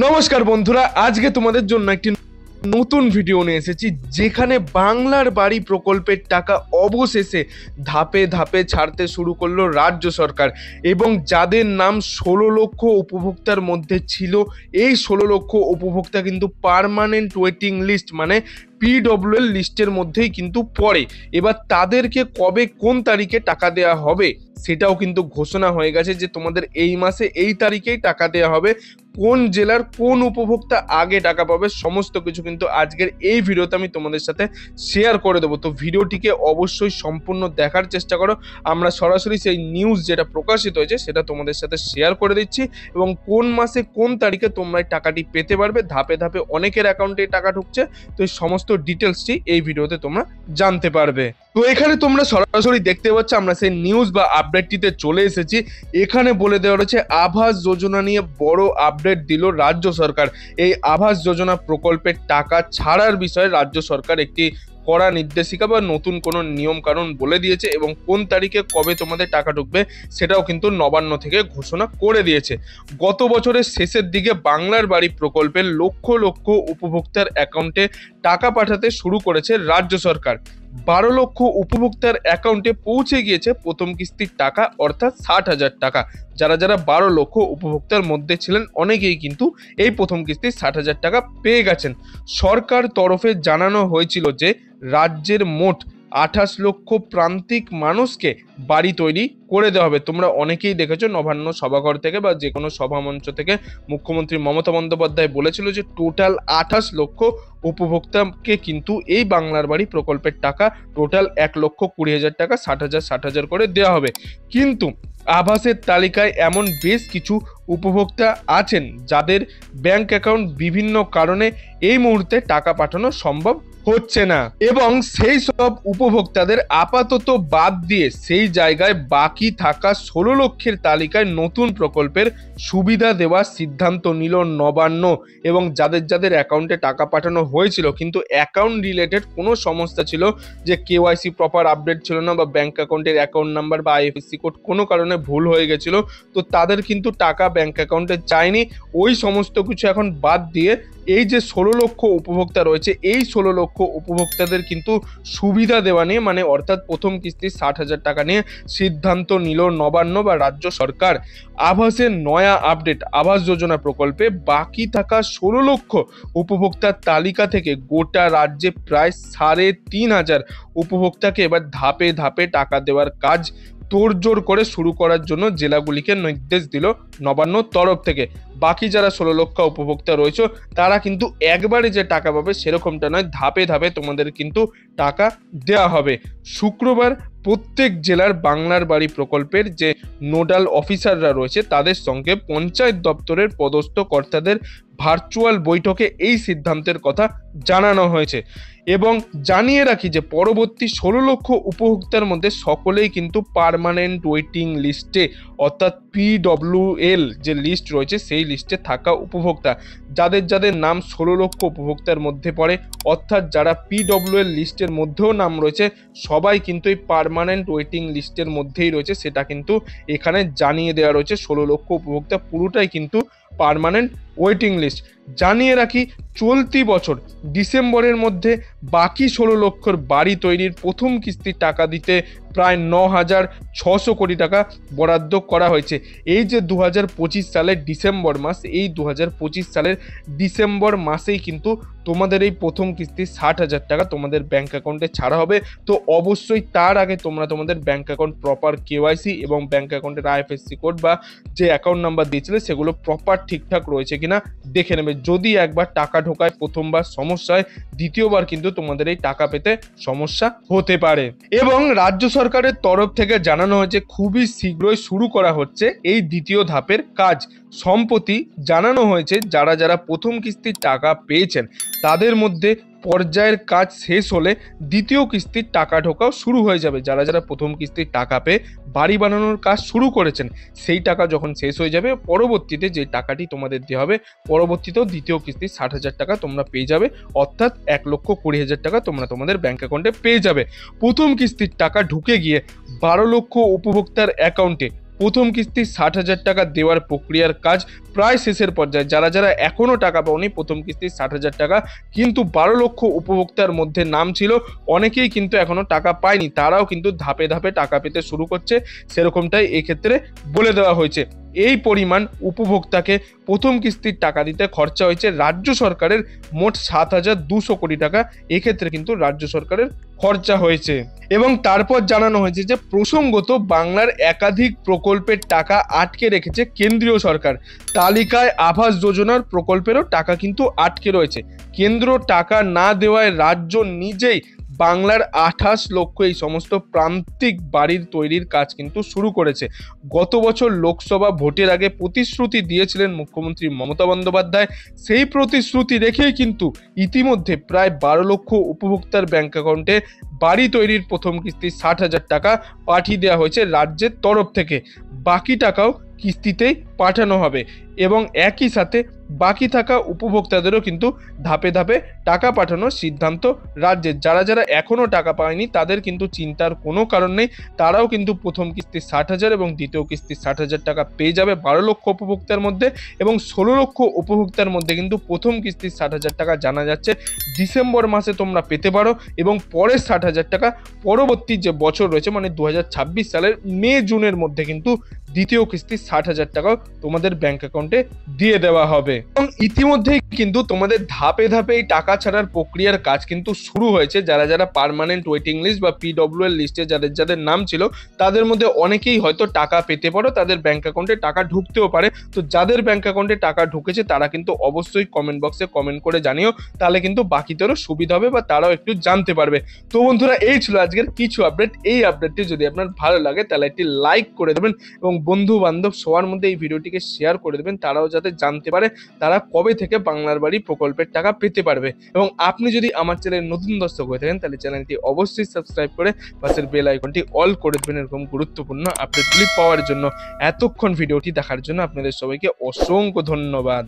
নমস্কার বন্ধুরা, আজকে তোমাদের জন্য একটি নতুন ভিডিও নিয়ে এসেছি যেখানে বাংলার বাড়ি প্রকল্পের টাকা অবশেষে ধাপে ধাপে ছাড়তে শুরু করলো রাজ্য সরকার। এবং যাদের নাম 16 লক্ষ উপভোক্তার মধ্যে ছিল, এই 16 লক্ষ উপভোক্তা কিন্তু পার্মানেন্ট ওয়েটিং লিস্ট মানে পিডব্লিউএল লিস্টের মধ্যেই কিন্তু পড়ে। এবার তাদেরকে কবে কোন তারিখে টাকা দেওয়া হবে সেটাও কিন্তু ঘোষণা হয়ে গেছে যে তোমাদের এই মাসে এই তারিখেই টাকা দেওয়া হবে। কোন জেলার কোন উপভোক্তা আগে টাকা পাবে সমস্ত কিছু কিন্তু আজকের এই ভিডিওতে আমি তোমাদের সাথে শেয়ার করে দেবো। তো ভিডিওটিকে অবশ্যই সম্পূর্ণ দেখার চেষ্টা করো। আমরা সরাসরি সেই নিউজ যেটা প্রকাশিত হয়েছে সেটা তোমাদের সাথে শেয়ার করে দিচ্ছি এবং কোন মাসে কোন তারিখে তোমরা এই টাকাটি পেতে পারবে। ধাপে ধাপে অনেকের অ্যাকাউন্টে টাকা ঢুকছে, তো এই সমস্ত ডিটেলসটি এই ভিডিওতে তোমরা জানতে পারবে। তো এখানে তোমরা সরাসরি দেখতে পাচ্ছ আমরা সেই নিউজ বা আপডেটটিতে চলে এসেছি। এখানে বলে দেওয়া রয়েছে আবাস যোজনা নিয়ে বড় আপডেট দিল রাজ্য সরকার। এই আবাস যোজনা প্রকল্পের টাকা ছাড়ার বিষয়ে রাজ্য সরকার একটি কড়া নির্দেশিকা বা নতুন কোনো নিয়ম কানুন বলে দিয়েছে এবং কোন তারিখে কবে তোমাদের টাকা ঢুকবে সেটাও কিন্তু নবান্ন থেকে ঘোষণা করে দিয়েছে। গত বছরের শেষের দিকে বাংলার বাড়ি প্রকল্পের লক্ষ লক্ষ উপভোক্তার অ্যাকাউন্টে টাকা পাঠাতে শুরু করেছে রাজ্য সরকার। 12 লক্ষ উপভোক্তার অ্যাকাউন্টে পৌঁছে গিয়েছে প্রথম কিস্তির টাকা, অর্থাৎ 60,000 টাকা। যারা যারা 12 লক্ষ উপভোক্তার মধ্যে ছিলেন অনেকেই কিন্তু এই প্রথম কিস্তির 60,000 টাকা পেয়ে গেছেন। সরকার তরফে জানানো হয়েছিল যে রাজ্যের মোট 28 লক্ষ প্রান্তিক মানুষকে বাড়ি তৈরি করে দেওয়া হবে। তোমরা অনেকেই দেখেছো নবান্ন সভাঘর থেকে বা যে কোনো সভামঞ্চ থেকে মুখ্যমন্ত্রী মমতা বন্দ্যোপাধ্যায় বলেছিল যে টোটাল 28 লক্ষ উপভোক্তাকে কিন্তু এই বাংলার বাড়ি প্রকল্পের টাকা টোটাল 1,20,000 টাকা 60,000 করে দেওয়া হবে। কিন্তু আবাসের তালিকায় এমন বেশ কিছু উপভোক্তা আছেন যাদের ব্যাংক অ্যাকাউন্ট বিভিন্ন কারণে এই মুহূর্তে টাকা পাঠানো সম্ভব হচ্ছে না এবং সেই সব উপভোক্তাদের আপাতত বাদ দিয়ে সেই জায়গায় বাকি থাকা 16 লক্ষের তালিকায় নতুন প্রকল্পের সুবিধা দেওয়ার সিদ্ধান্ত নিল নবান্ন। এবং যাদের যাদের অ্যাকাউন্টে টাকা পাঠানো হয়েছিল কিন্তু অ্যাকাউন্ট রিলেটেড কোনো সমস্যা ছিল, যে কেওয়াইসি প্রপার আপডেট ছিল না বা ব্যাংক অ্যাকাউন্টের অ্যাকাউন্ট নাম্বার বা আইএফএসসি কোড কোনো কারণে ভুল হয়ে গেছিল, তো তাদের কিন্তু টাকা ব্যাংক অ্যাকাউন্টে যায়নি। ওই সমস্ত কিছু এখন বাদ দিয়ে এই যে 16 লক্ষ উপভোক্তা রয়েছে এই 16 লক্ষ উপভোক্তাদের কিন্তু সুবিধা দেওয়া নিয়ে মানে অর্থাৎ প্রথম কিস্তির 60,000 টাকা নিয়ে সিদ্ধান্ত নিল নবান্ন বা রাজ্য সরকার। আবাসের নয়া আপডেট, আবাস যোজনা প্রকল্পে বাকি থাকা 16 লক্ষ উপভোক্তার তালিকা থেকে গোটা রাজ্যে প্রায় 3,500 উপভোক্তাকে এবার ধাপে ধাপে টাকা দেওয়ার কাজ তোড়জোড় করে শুরু করার জন্য জেলাগুলিকে নির্দেশ দিল নবান্ন তরফ থেকে। বাকি যারা 16 লক্ষ উপভোক্তা রয়েছে তারা কিন্তু একবারে যে টাকা পাবে সেরকমটা নয়, ধাপে ধাপে তোমাদের কিন্তু টাকা দেওয়া হবে। শুক্রবার প্রত্যেক জেলার বাংলার বাড়ি প্রকল্পের যে নোডাল অফিসাররা রয়েছে তাদের সঙ্গে পঞ্চায়েত দপ্তরের পদস্থ কর্তাদের ভার্চুয়াল বৈঠকে এই সিদ্ধান্তের কথা জানানো হয়েছে। এবং জানিয়ে রাখি যে পরবর্তী 16 লক্ষ উপভোক্তার মধ্যে সকলেই কিন্তু পার্মানেন্ট ওয়েটিং লিস্টে অর্থাৎ পিডব্লিউএল যে লিস্ট রয়েছে সেই লিস্টে থাকা উপভোক্তা। যাদের যাদের নাম 16 লক্ষ উপভোক্তার মধ্যে পড়ে অর্থাৎ যারা পিডব্লিউএল লিস্টের মধ্যেও নাম রয়েছে সবাই কিন্তু এই পার্মানেন্ট ওয়েটিং লিস্টের মধ্যেই রয়েছে, সেটা কিন্তু এখানে জানিয়ে দেওয়া রয়েছে। 16 লক্ষ উপভোক্তা পুরোটাই কিন্তু পার্মানেন্ট ওয়েটিং লিস্ট। জানিয়ে রাখি চলতি বছর ডিসেম্বরের মধ্যে বাকি 16 লক্ষর বাড়ি তৈরির প্রথম কিস্তির টাকা দিতে প্রায় 9,600 কোটি টাকা বরাদ্দ করা হয়েছে। এই যে 2025 সালের ডিসেম্বর মাস, এই 2025 সালের ডিসেম্বর মাসেই কিন্তু তোমাদের এই প্রথম কিস্তি 60,000 টাকা তোমাদের ব্যাংক অ্যাকাউন্টে ছাড়া হবে। তো অবশ্যই তার আগে তোমরা তোমাদের ব্যাংক অ্যাকাউন্ট প্রপার কেওয়াইসি এবং ব্যাংক অ্যাকাউন্টের আইএফএসসি কোড বা যে অ্যাকাউন্ট নাম্বার দিয়েছিলে সেগুলো প্রপার ঠিকঠাক রয়েছে কিনা দেখে নেবে। যদি একবার টাকা ঢোকায় প্রথমবার সমস্যা হয়, দ্বিতীয়বার কিন্তু তোমাদের এই টাকা পেতে সমস্যা হতে পারে। এবং রাজ্য সরকারের তরফ থেকে জানানো হয়েছে খুবই শীঘ্রই শুরু করা হচ্ছে এই দ্বিতীয় ধাপের কাজ। সম্প্রতি জানানো হয়েছে যারা যারা প্রথম কিস্তির টাকা পেয়েছেন তাদের মধ্যে পর্যায়ের কাজ শেষ হলে দ্বিতীয় কিস্তির টাকা ঢোকাও শুরু হয়ে যাবে। যারা যারা প্রথম কিস্তির টাকা পেয়ে বাড়ি বানানোর কাজ শুরু করেছেন সেই টাকা যখন শেষ হয়ে যাবে পরবর্তীতে যে টাকাটি তোমাদের দেওয়া হবে পরবর্তীতেও দ্বিতীয় কিস্তির 60,000 টাকা তোমরা পেয়ে যাবে, অর্থাৎ 1,20,000 টাকা তোমরা তোমাদের ব্যাংক অ্যাকাউন্টে পেয়ে যাবে। প্রথম কিস্তির টাকা ঢুকে গিয়ে 12 লক্ষ উপভোক্তার অ্যাকাউন্টে প্রথম কিস্তি 60,000 টাকা দেওয়ার প্রক্রিয়ার কাজ প্রায় শেষের পর্যায়ে। যারা যারা এখনো টাকা পাওনি প্রথম কিস্তি 60,000 টাকা, কিন্তু 12 লক্ষ উপভোক্তার মধ্যে নাম ছিল, অনেকেই কিন্তু এখনো টাকা পায়নি, তারাও কিন্তু ধাপে ধাপে টাকা পেতে শুরু করছে, সেরকমটাই এক্ষেত্রে বলে দেওয়া হয়েছে। এই পরিমাণ উপভোক্তাকে প্রথম কিস্তির টাকা দিতে খরচা হয়েছে রাজ্য সরকারের মোট 7,200 কোটি টাকা। এক্ষেত্রে কিন্তু রাজ্য সরকারের খরচা হয়েছে। এবং তারপর জানানো হয়েছে যে প্রসঙ্গত বাংলার একাধিক প্রকল্পের টাকা আটকে রেখেছে কেন্দ্রীয় সরকার। তালিকায় আবাস যোজনার প্রকল্পেরও টাকা কিন্তু আটকে রয়েছে। কেন্দ্র টাকা না দেওয়ায় রাজ্য নিজেই বাংলার 28 লক্ষ এই সমস্ত প্রান্তিক বাড়ির তৈরির কাজ কিন্তু শুরু করেছে। গত বছর লোকসভা ভোটের আগে প্রতিশ্রুতি দিয়েছিলেন মুখ্যমন্ত্রী মমতা বন্দ্যোপাধ্যায়, সেই প্রতিশ্রুতি রেখেই কিন্তু ইতিমধ্যে প্রায় 12 লক্ষ উপভোক্তার ব্যাংক অ্যাকাউন্টে বাড়ি তৈরির প্রথম কিস্তি 60,000 টাকা পাঠিয়ে দেওয়া হয়েছে রাজ্যের তরফ থেকে। বাকি টাকাও কিস্তিতেই পাঠানো হবে এবং একই সাথে বাকি থাকা উপভোক্তাদেরও কিন্তু ধাপে ধাপে টাকা পাঠানোর সিদ্ধান্ত রাজ্যের। যারা যারা এখনো টাকা পায়নি তাদের কিন্তু চিন্তার কোনো কারণ নেই, তারাও কিন্তু প্রথম কিস্তি 60,000 এবং দ্বিতীয় কিস্তি 60,000 টাকা পেয়ে যাবে 12 লক্ষ উপভোক্তার মধ্যে। এবং 16 লক্ষ উপভোক্তার মধ্যে কিন্তু প্রথম কিস্তি 60,000 টাকা জানা যাচ্ছে ডিসেম্বর মাসে তোমরা পেতে পারো, এবং পরের 60,000 টাকা পরবর্তী যে বছর রয়েছে মানে 2026 সালের মে জুনের মধ্যে কিন্তু দ্বিতীয় কিস্তি 60,000 টাকাও তোমাদের ব্যাংক অ্যাকাউন্টে দিয়ে দেওয়া হবে। এবং ইতিমধ্যেই কিন্তু তোমাদের ধাপে ধাপে এই টাকা ছাড়ার প্রক্রিয়ার কাজ কিন্তু শুরু হয়েছে। যারা যারা পার্মানেন্ট ওয়েটিং লিস্ট বা PWL লিস্টে যাদের যাদের নাম ছিল তাদের মধ্যে অনেকেই হয়তো টাকা পেতে পারো, তাদের ব্যাংক অ্যাকাউন্টে টাকা ঢুকতেও পারে। তো যাদের ব্যাংক অ্যাকাউন্টে টাকা ঢুকেছে তারা কিন্তু অবশ্যই কমেন্ট বক্সে কমেন্ট করে জানিও, তাহলে কিন্তু বাকিদেরও সুবিধা হবে বা তারাও একটু জানতে পারবে। তো বন্ধুরা, এই ছিল আজকের কিছু আপডেট। এই আপডেটটি যদি আপনার ভালো লাগে তাহলে একটি লাইক করে দেবেন এবং বন্ধু বান্ধব সবার মধ্যে এই ভিডিওটিকে শেয়ার করে দেবেন, তারাও যাতে জানতে পারে তারা কবে থেকে বাংলার বাড়ি প্রকল্পের টাকা পেতে পারবে। এবং আপনি যদি আমার চ্যানেলের নতুন দর্শক হয়ে থাকেন তাহলে চ্যানেলটি অবশ্যই সাবস্ক্রাইব করে পাশের বেল আইকনটি অল করে দেবেন এরকম গুরুত্বপূর্ণ আপডেটগুলি পাওয়ার জন্য। এতক্ষণ ভিডিওটি দেখার জন্য আপনাদের সবাইকে অসংখ্য ধন্যবাদ।